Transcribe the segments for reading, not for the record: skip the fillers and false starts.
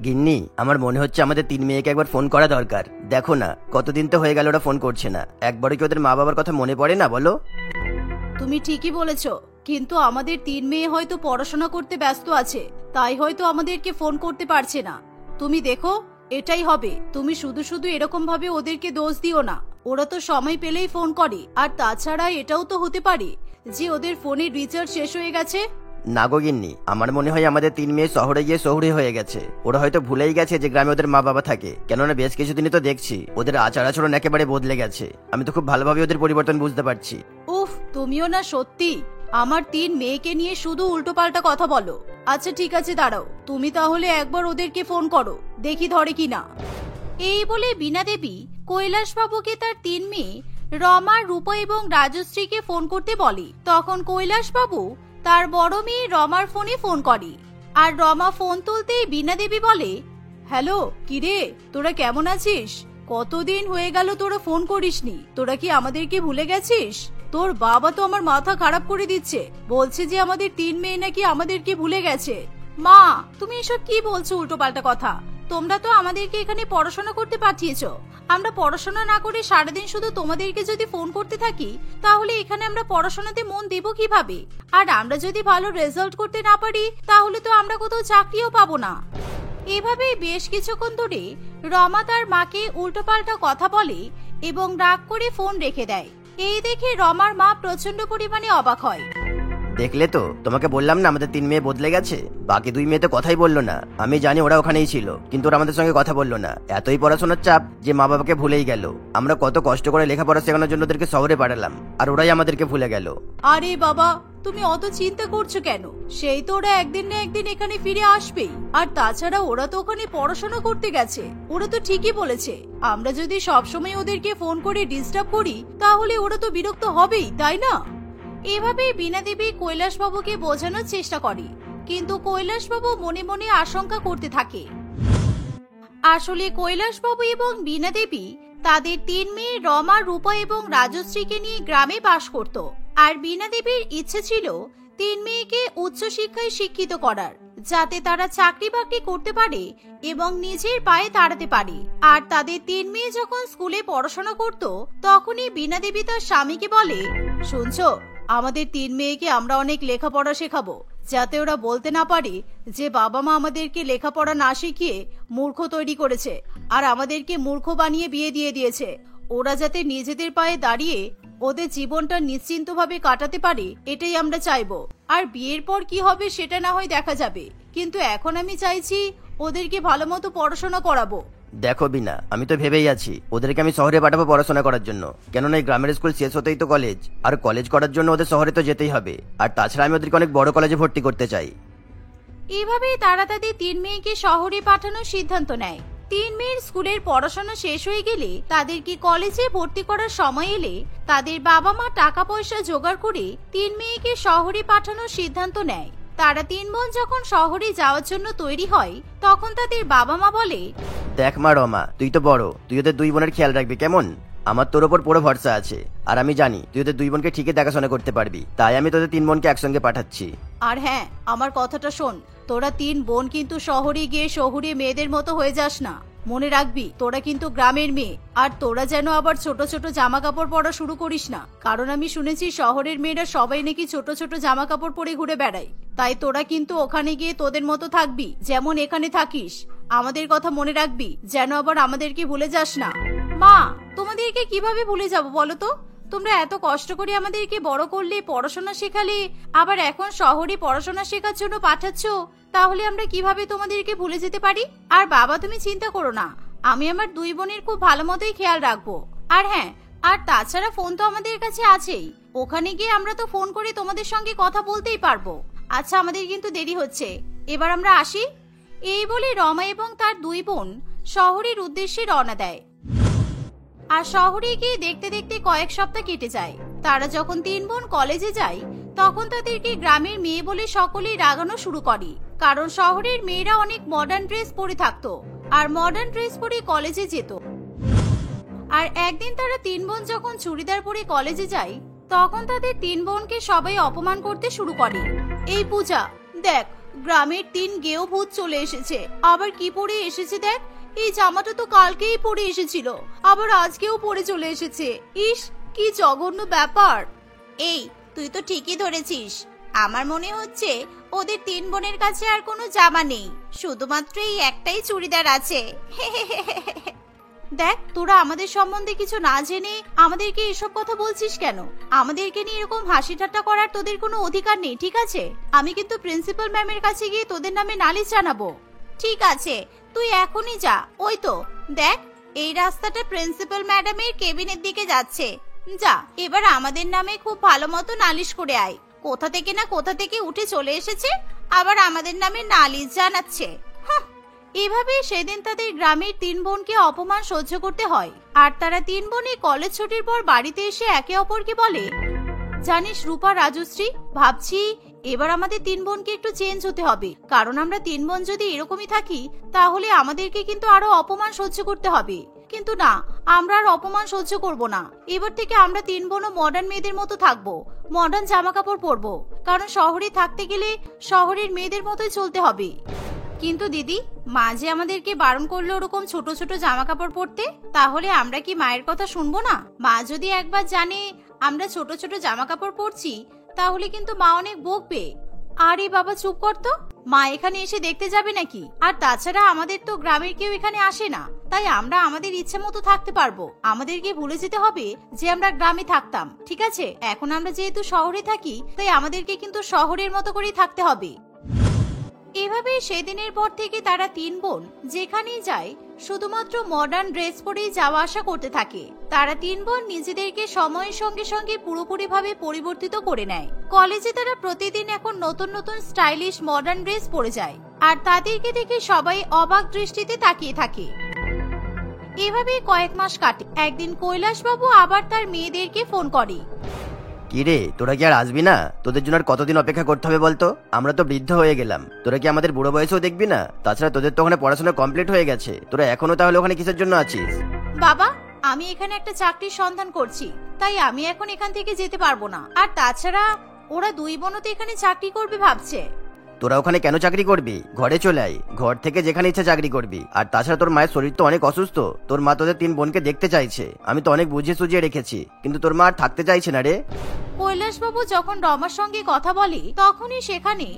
গিন্নি, আমার মনে হচ্ছে আমাদের তিন মেয়েকে একবার ফোন করা দরকার। দেখো না, কতদিন তো হয়ে গেল ওরা ফোন করছে না। একবারও কি ওদের মা বাবার কথা মনে পড়ে না বলো? তুমি ঠিকই বলেছো, কিন্তু আমাদের তিন মেয়ে হয়তো পড়াশোনা করতে ব্যস্ত আছে, তাই হয়তো আমাদেরকে ফোন করতে পারছে না। তুমি দেখো, এটাই হবে। তুমি শুধু শুধু এরকম ভাবে ওদেরকে দোষ দিও না। ওরা তো সময় পেলেই ফোন করে। আর তাছাড়া এটাও তো হতে পারে যে ওদের ফোনের রিচার্জ শেষ হয়ে গেছে। না গো গিন্নি, আমার মনে হয় আমাদের তিন মেয়ে শহরে গিয়ে শহুরে হয়ে গেছে। ওরা হয়তো ভুলেই গেছে যে গ্রামে ওদের মা বাবা থাকে। কেননা বেশ কিছুদিনই তো দেখছি ওদের আচার আচরণ একেবারে বদলে গেছে। আমি তো খুব ভালোভাবে ওদের পরিবর্তন বুঝতে পারছি। উফ, তুমিও না সত্যি আমার তিন মেয়েকে নিয়ে শুধু উল্টোপাল্টা কথা বলো। আচ্ছা ঠিক আছে, দাঁড়াও, তুমি তাহলে একবার ওদেরকে ফোন করো, দেখি ধরে কিনা। এই বলে বীণা দেবী কৈলাসবাবুকে তার তিন মেয়ে রমা, রূপা এবং রাজশ্রীকে ফোন করতে বলে। তখন কৈলাসবাবু তার বড় মেয়ে রমার ফোনে ফোন করে। আর রমা ফোন তুলতেই বীণা দেবী বলে, হ্যালো, কিরে, তোরা কেমন আছিস? কতদিন হয়ে গেল তোরা ফোন করিসনি। তোরা কি আমাদেরকে ভুলে গেছিস? তোর বাবা তো আমার মাথা খারাপ করে দিচ্ছে, বলছে যে আমাদের তিন মেয়ে নাকি আমাদেরকে ভুলে গেছে। মা, তুমি এসব কি বলছো উল্টোপাল্টা কথা? তোমরা তো আমাদেরকে এখানে পড়াশোনা করতে পাঠিয়েছো। আমরা পড়াশোনা না করে সারাদিন শুধু তোমাদেরকে যদি ফোন করতে থাকি, তাহলে এখানে আমরা পড়াশোনাতে মন দেব কিভাবে? আর আমরা যদি ভালো রেজাল্ট করতে না পারি, তাহলে তো আমরা কোথাও চাকরিও পাবো না। এভাবে বেশ কিছুক্ষণ ধরে রমা তার মাকে উল্টোপাল্টা কথা বলে এবং রাগ করে ফোন রেখে দেয়। এই দেখে রমার মা প্রচন্ড পরিমাণে অবাক হয়। দেখলে তো, তোমাকে বললাম না আমাদের তিন মেয়ে বদলে গেছে। বাকি দুই মেয়ে তো কথাই বললো না। আমি জানি ওরা ওখানেই ছিল, কিন্তু ওরা আমাদের সঙ্গে কথা বললো না। এতই পড়াশোনার চাপ যে মা বাবাকে ভুলেই গেল। আমরা কত কষ্ট করে লেখাপড়া শেখানোর জন্য ওদেরকে শহরে পাঠালাম, আর ওরাই আমাদেরকে ভুলে গেল। আরে বাবা, তুমি অত চিন্তা করছো কেন? সেই তো ওরা একদিন না একদিন এখানে ফিরে আসবেই। আর তাছাড়া ওরা তো ওখানে পড়াশোনা করতে গেছে। ওরা তো ঠিকই বলেছে। আমরা যদি সবসময় ওদেরকে ফোন করে ডিস্টার্ব করি, তাহলে ওরা তো বিরক্ত হবেই, তাই না? এভাবেই বীণা দেবী কৈলাসবাবুকে বোঝানোর চেষ্টা করে, কিন্তু কৈলাসবাবু মনে মনে আশঙ্কা করতে থাকে। আসলে কৈলাসবাবু এবং বীণা দেবী তাদের তিন মেয়ে রমা, রূপা এবং রাজশ্রীকে নিয়ে গ্রামে বাস করত। আর বীণা দেবীর ইচ্ছে ছিল তিন মেয়েকে উচ্চশিক্ষায় শিক্ষিত করার, যাতে তারা চাকরি বাকরি করতে পারে এবং নিজের পায়ে দাঁড়াতে পারে। আর তাদের তিন মেয়ে যখন স্কুলে পড়াশোনা করত, তখনই বীণা দেবী তার স্বামীকে বলে, শুনছো, আমাদের তিন মেয়েকে আমরা অনেক লেখাপড়া শেখাবো, যাতে ওরা বলতে না পারে যে বাবা মা আমাদেরকে লেখাপড়া না শিখিয়ে মূর্খ তৈরি করেছে আর আমাদেরকে মূর্খ বানিয়ে বিয়ে দিয়ে দিয়েছে। ওরা যাতে নিজেদের পায়ে দাঁড়িয়ে ওদের জীবনটা নিশ্চিন্তভাবে কাটাতে পারে, এটাই আমরা চাইবো। আর বিয়ের পর কি হবে সেটা না হয় দেখা যাবে, কিন্তু এখন আমি চাইছি ওদেরকে ভালো মতো পড়াশোনা করাবো। দেখো বিনা, আমি তো ভেবেই আছি ওদেরকে আমি শহরে পাঠাবো পড়াশোনা করার জন্য। কেননা এই গ্রামের স্কুল শেষ হতেই তো কলেজ, আর কলেজ করার জন্য ওদের শহরে তো যেতেই হবে। আর তাছাড়া আমি ওদেরকে অনেক বড় কলেজে ভর্তি করতে চাই। এভাবেই তারা তাদের তিন মেয়েকে শহরে পাঠানোর সিদ্ধান্ত নেয়। তিন মেয়ের স্কুলের পড়াশোনা শেষ হয়ে গেলে, তাদেরকে কলেজে ভর্তি করার সময় এলে, তাদের বাবা মা টাকা পয়সা জোগাড় করে তিন মেয়েকে শহরে পাঠানোর সিদ্ধান্ত নেয়। তারা তিন বোন যখন শহরে যাওয়ার জন্য তৈরি হয়, তখন তাদের বাবা মা বলে, দেখ মা রমা, তুই তো বড়, তুই ওদের দুই বোনের খেয়াল রাখবি কেমন? আমার তোর ওপর পুরো ভরসা আছে, আর আমি জানি তুই ওদের দুই বোনকে ঠিকই দেখাশোনা করতে পারবি। তাই আমি তোদের তিন বোনকে একসঙ্গে পাঠাচ্ছি। আর হ্যাঁ, আমার কথাটা শোন, তোরা তিন বোন কিন্তু শহরে গিয়ে শহুরে মেয়েদের মতো হয়ে যাস না। মনে রাখবি, তোরা কিন্তু গ্রামের মেয়ে। আর তোরা যেন আবার ছোট ছোট জামা কাপড় পরা শুরু করিস না, কারণ আমি শুনেছি শহরের মেয়েরা সবাই নাকি ছোট ছোট জামা কাপড় পরে ঘুরে বেড়ায়। তাই তোরা কিন্তু ওখানে গিয়ে তোদের মতো থাকবি, যেমন এখানে থাকিস। আমাদের কথা মনে রাখবি, যেন আবার আমাদেরকে ভুলে যাস না। মা, তোমাদেরকে কিভাবে ভুলে যাব বলো তো? তোমরা এত কষ্ট করে আমাদেরকে বড় করলে, পড়াশোনা শেখালে, আবার এখন শহরে পড়াশোনা শেখার জন্য পাঠাচ্ছ, তাহলে আমরা কিভাবে তোমাদেরকে ভুলে যেতে পারি? আর বাবা, তুমি চিন্তা করো না, আমি আমার দুই বোনের খুব ভালো মতোই খেয়াল রাখবো। আর হ্যাঁ, আর তাছাড়া ফোন তো আমাদের কাছে আছেই, ওখানে গিয়ে আমরা তো ফোন করে তোমাদের সঙ্গে কথা বলতেই পারবো। আচ্ছা, আমাদের কিন্তু দেরি হচ্ছে, এবার আমরা আসি। এই বলে রমা এবং তার দুই বোন শহরের উদ্দেশ্যে রওনা দেয়। আর শহরে গিয়ে দেখতে দেখতে কয়েক সপ্তাহ কেটে যায়। তারা যখন তিন বোন কলেজে যায়, তখন তাদেরকে গ্রামের মেয়ে বলে সকলেই রাগানো শুরু করে, কারণ শহরের মেয়েরা অনেক মডার্ন ড্রেস পরে থাকতো আর মডার্ন ড্রেস পরে কলেজে যেত। আর একদিন তারা তিন বোন যখন চুড়িদার পরে কলেজে যায়, তখন তাদের তিন বোনকে সবাই অপমান করতে শুরু করে। এই পূজা, দেখ, গ্রামের 3 গেও ভূত চলে এসেছে। আবার কি পরে এসেছে দেখ, এই জামাটা তো কালকেই পরে এসেছিল, আবার আজকেও পরে চলে এসেছে। ইস, কি জঘন্য ব্যাপার। এই, তুই তো ঠিকই ধরেছিস। আমার মনে হচ্ছে ওদের 3 বোনের কাছে আর কোনো জামা নেই, শুধুমাত্র এই একটাই চুড়িদার আছে। দেখ, তোরা আমাদের সম্বন্ধে কিছু না জেনে আমাদেরকে এসব কথা বলছিস কেন? আমাদেরকে নিয়ে এরকম হাসি ঠাট্টা করার তোদের কোনো অধিকার নেই, ঠিক আছে? আমি কিন্তু প্রিন্সিপাল ম্যামের কাছে গিয়ে তোদের নামে নালিশ জানাবো। ঠিক আছে, তুই এখনই যা। ওই তো দেখ, এই রাস্তাটা প্রিন্সিপাল ম্যাডামের কেবিনের দিকে যাচ্ছে। যা, এবার আমাদের নামে খুব ভালো মতো নালিশ করে আয়। কোথা থেকে না কোথা থেকে উঠে চলে এসেছে, আবার আমাদের নামে নালিশ জানাচ্ছে। এভাবে সেদিন তাদের গ্রামের 3 বোনকে অপমান সহ্য করতে হয়। আর তারা 3 বোনই কলেজ ছুটির পর বাড়িতে এসে একে অপরকে বলে, জানিস রূপা, রাজশ্রী, ভাবছি এবার আমাদের 3 বোনকে একটু চেঞ্জ হতে হবে, কারণ আমরা 3 বোন যদি এরকমই থাকি তাহলে আমাদেরকে কিন্তু আরো অপমান সহ্য করতে হবে। কিন্তু না, আমরা আর অপমান সহ্য করব না। এবার থেকে আমরা 3 বোনও মডার্ন মেয়েদের মতো থাকবো, মডার্ন জামা কাপড় পরবো, কারণ শহরে থাকতে গেলে শহরের মেয়েদের মতোই চলতে হবে। কিন্তু দিদি, মা যে আমাদেরকে বারণ করলো ওরকম ছোট ছোট জামা কাপড় পরতে, তাহলে আমরা কি মায়ের কথা শুনবো না? মা যদি একবার জানে আমরা ছোট ছোট জামা কাপড় পরছি, তাহলে কিন্তু মা অনেক বকবে। আরে বাবা, চুপ কর তো। মা এখানে এসে দেখতে যাবে নাকি? আর তাছাড়া আমাদের তো গ্রামের কেউ এখানে আসে না, তাই আমরা আমাদের ইচ্ছে মতো থাকতে পারবো। আমাদেরকে ভুলে যেতে হবে যে আমরা গ্রামে থাকতাম, ঠিক আছে? এখন আমরা যেহেতু শহরে থাকি, তাই আমাদেরকে কিন্তু শহরের মতো করেই থাকতে হবে। এভাবে সেদিনের পর থেকে তারা 3 বোন যেখানেই যায় শুধুমাত্র মডার্ন ড্রেস পরেই যাওয়া আসা করতে থাকে। তারা 3 বোন নিজেদেরকে সময়ের সঙ্গে সঙ্গে পুরোপুরিভাবে পরিবর্তিত করে নেয়। কলেজে তারা প্রতিদিন এখন নতুন নতুন স্টাইলিশ মডার্ন ড্রেস পরে যায়, আর তাদেরকে দেখে সবাই অবাক দৃষ্টিতে তাকিয়ে থাকে। এভাবে কয়েক মাস কাটে। একদিন কৈলাসবাবু আবার তার মেয়েদেরকে ফোন করে। কিরে, তোরা কি আর আসবি না? তোদের জন্য আর কতদিন অপেক্ষা করতে হবে বলতো? আমরা তো বৃদ্ধ হয়ে গেলাম, তোরা কি আমাদের বুড়ো বয়সেও দেখবি না? তাছাড়া তোদের তো ওখানে পড়াশোনা কমপ্লিট হয়ে গেছে, তোরা এখনো তাহলে ওখানে কিসের জন্য আছিস? বাবা, আমি এখানে একটা চাকরির সন্ধান করছি, তাই আমি এখন এখান থেকে যেতে পারবো না। আর তাছাড়া ওরা 2 বোনও তো এখানে চাকরি করবে ভাবছে। তোরা ওখানে কেন চাকরি করবি? ঘরে চলে আয়, ঘর থেকে যেখানে ইচ্ছা চাকরি করবি। আর তাছাড়া তোর মায়ের শরীর তো অনেক অসুস্থ, তোর মা তোদের 3 বোনকে দেখতে চাইছে। আমি তো অনেক বুঝিয়ে সুঝিয়ে রেখেছি, কিন্তু তোর মা আর থাকতে চাইছে না রে। কৈলাসবাবু যখন রমার সঙ্গে কথা বলে, তখনই সেখানে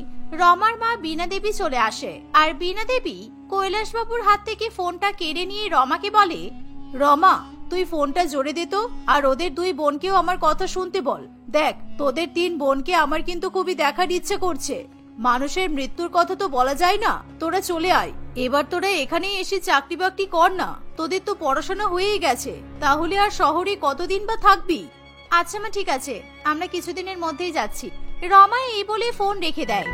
রমার মা বীণা দেবী চলে আসে। আর বীণা দেবী কৈলাসবাবুর হাত থেকে ফোনটা কেড়ে নিয়ে রমাকে বলে, রমা, তুই ফোনটা জোরে দে তো, আর ওদের 2 বোনকেও আমার কথা শুনতে বল। দেখ, তোদের 3 বোনকে আমার কিন্তু খুবই দেখার ইচ্ছে করছে। মানুষের মৃত্যুর কথা তো বলা যায় না। তোরা চলে আয়, এবার তোরা এখানেই এসে চাকরি বাকরি কর না। তোদের তো পড়াশোনা হয়েই গেছে, তাহলে আর শহরে কতদিন বা থাকবি? আচ্ছা মা, ঠিক আছে, আমরা কিছুদিনের মধ্যেই যাচ্ছি। রমা এই বলে ফোন রেখে দেয়।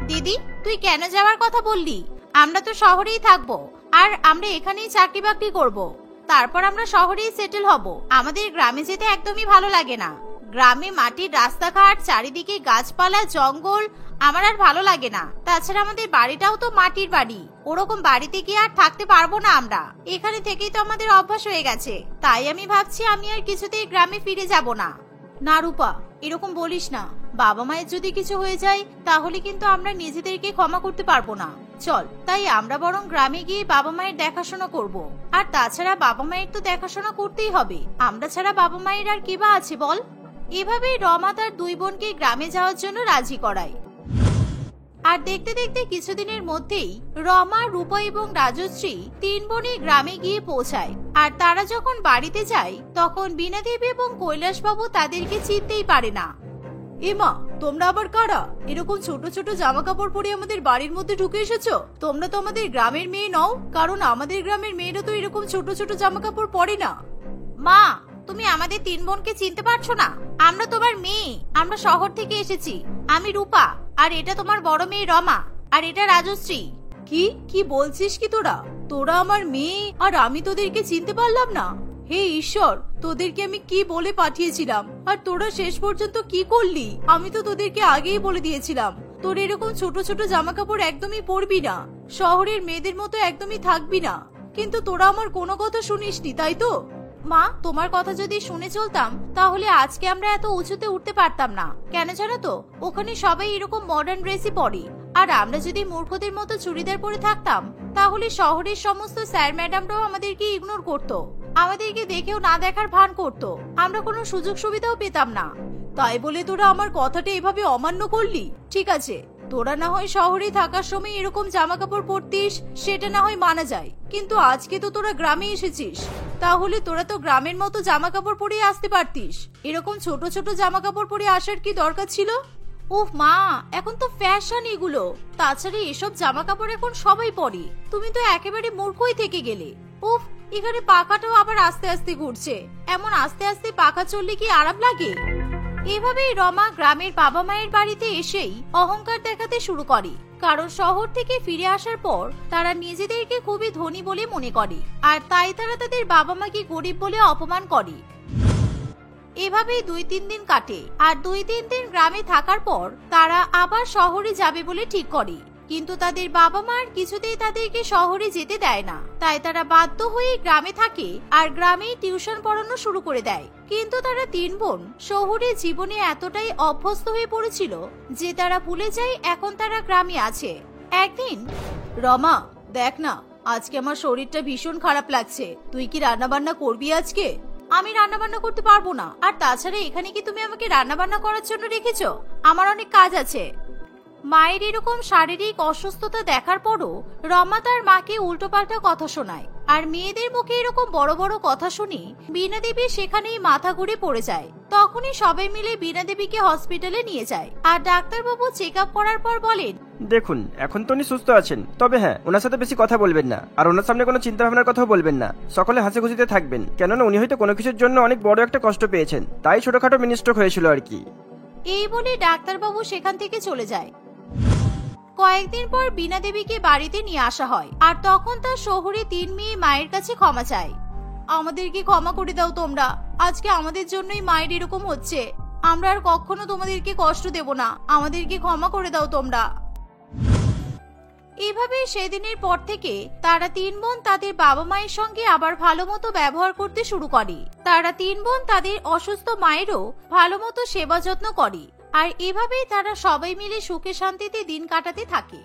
দিদি, তুই কেন যাওয়ার কথা বললি? আমরা তো শহরেই থাকবো, আর আমরা এখানেই চাকরি বাকরি করবো। তারপর আমরা শহরেই সেটেল হব। আমাদের গ্রামে যেতে একদমই ভালো লাগে না। গ্রামে মাটির রাস্তাঘাট, চারিদিকে গাছপালা, জঙ্গল আমার আর ভালো লাগে না। তাছাড়া আমাদের বাড়িটাও তো মাটির বাড়ি, ওরকম বাড়িতে কি আর থাকতে পারবো না আমরা। এখানে থেকেই তো আমাদের অভ্যাস হয়ে গেছে, তাই আমি ভাবছি আমি আর কিছুতেই গ্রামে ফিরে যাব না। না রূপা, এরকম বলিস না। বাবা মায়ের যদি কিছু হয়ে যায় তাহলে কিন্তু আমরা নিজেদেরকে ক্ষমা করতে পারবো না। চল, তাই আমরা বরং গ্রামে গিয়ে বাবা মায়ের দেখাশোনা করব। আর তাছাড়া বাবা মায়ের তো দেখাশোনা করতেই হবে, আমরা ছাড়া বাবা মায়ের আর কি বা আছে বল? এভাবেই রমা তার 2 বোনকে গ্রামে যাওয়ার জন্য রাজি করায়। আর দেখতে দেখতে কিছুদিনের মধ্যেই রমা, রূপা এবং রাজশ্রী 3 বোনই গ্রামে গিয়ে পৌঁছায়। আর তারা যখন বাড়িতে যায় তখন বীণা দেবী এবং কৈলাসবাবু তাদেরকে চিনতেই পারে না। এমা, তোমরা আবার কারা? এরকম ছোট ছোট জামা কাপড় পরে আমাদের বাড়ির মধ্যে ঢুকে এসেছো? তোমরা তো আমাদের গ্রামের মেয়ে নও, কারণ আমাদের গ্রামের মেয়েরা তো এরকম ছোট ছোট জামা কাপড় পরে না। মা, তুমি আমাদের 3 বোনকে চিনতে পারছো না? আমরা তোমার মেয়ে, আমরা শহর থেকে এসেছি। আমি রূপা, আর এটা তোমার বড় মেয়ে রমা, আর এটা রাজশ্রী। কি কি বলছিস কি তোরা? তোরা আমার মেয়ে আর আমি তোদেরকে চিনতে পারলাম না? হে ঈশ্বর, তোদেরকে আমি কি বলে পাঠিয়েছিলাম, আর তোরা শেষ পর্যন্ত কি করলি? আমি তো তোদেরকে আগেই বলে দিয়েছিলাম তোর এরকম ছোট ছোট জামা কাপড় একদমই পরবি না, শহরের মেয়েদের মতো একদমই থাকবি না। কিন্তু তোরা আমার কোনো কথা শুনিসনি, তাই তো? মা, তোমার কথা যদি শুনে চলতাম তাহলে আজকে আমরা এত উঁচুতে উঠতে পারতাম না। কেন জানো তো, ওখানে সবাই এরকম মডার্ন ড্রেসই পরে, আর আমরা যদি মূর্খদের মতো চুড়িদার পরে থাকতাম তাহলে শহরের সমস্ত স্যার ম্যাডামরাও আমাদেরকে ইগনোর করতো, আমাদেরকে দেখেও না দেখার ভান করতো, আমরা কোনো সুযোগ সুবিধাও পেতাম না। তাই বলে তোরা আমার কথাটা এভাবে অমান্য করলি? ঠিক আছে, তোরা না হয় শহরে থাকার সময় এরকম জামা কাপড় পরতিস, সেটা না হয় মানা যায়, কিন্তু আজকে তো তোরা গ্রামে এসেছিস, তাহলে তোরা তো গ্রামের মতো জামা কাপড় পরে আসতে পারতিস। এরকম ছোট ছোট জামা কাপড় পরে আসার কি দরকার ছিল? উফ মা, এখন তো ফ্যাশন এগুলো। তাছাড়া এসব জামা কাপড় এখন সবাই পরে, তুমি তো একেবারে মূর্খই থেকে গেলে। উফ, এখানে পাখাটাও আবার আস্তে আস্তে ঘুরছে, এমন আস্তে আস্তে পাখা চললে কি আরাম লাগে? এভাবেই রমা গ্রামের বাবা মায়ের বাড়িতে এসেই অহংকার দেখাতে শুরু করে, কারণ শহর থেকে ফিরে আসার পর তারা নিজেদেরকে খুবই ধনী বলে মনে করে, আর তাই তারা তাদের বাবা মাকে গরিব বলে অপমান করে। এভাবেই 2-3 দিন কাটে, আর 2-3 দিন গ্রামে থাকার পর তারা আবার শহরে যাবে বলে ঠিক করে, কিন্তু তাদের বাবা মার কিছুতেই তাদেরকে শহরে যেতে দেয় না, তাই তারা বাধ্য হয়ে গ্রামে থাকে আর গ্রামেই টিউশন পড়ানো শুরু করে দেয়। কিন্তু তারা 3 বোন শহুরে জীবনে এতটাই অভ্যস্ত হয়ে পড়েছিল যে তারা ভুলে যায় এখন তারা গ্রামে আছে। একদিন, রমা দেখ না, আজকে আমার শরীরটা ভীষণ খারাপ লাগছে, তুই কি রান্না বান্না করবি আজকে? আমি রান্না বান্না করতে পারবো না, আর তাছাড়া এখানে কি তুমি আমাকে রান্না বান্না করার জন্য রেখেছো? আমার অনেক কাজ আছে। মায়ের এরকম শারীরিক অসুস্থতা দেখার পরও রমা তার মাকে উল্টোপাল্টা কথা শোনায়, আর মেয়েদের মুখে এরকম বড় বড় কথা শুনে বীণা দেবী সেখানেই মাথা ঘুরে পড়ে যায়। তখনই সবাই মিলে বীণা দেবীকে হসপিটালে নিয়ে যায়, আর ডাক্তারবাবু চেক আপ করার পর বলেন, দেখুন এখন তো উনি সুস্থ আছেন, তবে হ্যাঁ ওনার সাথে বেশি কথা বলবেন না, আর ওনার সামনে কোনো চিন্তা ভাবনার কথাও বলবেন না। সকলে হাসি খুশিতে থাকবেন, কেননা উনি হয়তো কোনো কিছুর জন্য অনেক বড় একটা কষ্ট পেয়েছেন, তাই ছোটখাটো মিনি স্ট্রোক হয়েছিল আর কি। এই বলে ডাক্তারবাবু সেখান থেকে চলে যায়। কয়েকদিন পর বীণা দেবীকে বাড়িতে নিয়ে আসা হয়, আর তখন তার শহুরে 3 মেয়ে মায়ের কাছে ক্ষমা চায়। আমাদেরকে ক্ষমা করে দাও তোমরা, আজকে আমাদের জন্যই মায়ের এরকম হচ্ছে, আমরা আর কখনো তোমাদেরকে কষ্ট দেব না, আমাদেরকে ক্ষমা করে দাও তোমরা। এভাবে সেদিনের পর থেকে তারা 3 বোন তাদের বাবা মায়ের সঙ্গে আবার ভালো মতো ব্যবহার করতে শুরু করে। তারা 3 বোন তাদের অসুস্থ মায়েরও ভালো মতো সেবা যত্ন করে, আর এভাবেই তারা সবাই মিলে সুখে শান্তিতে দিন কাটাতে থাকে।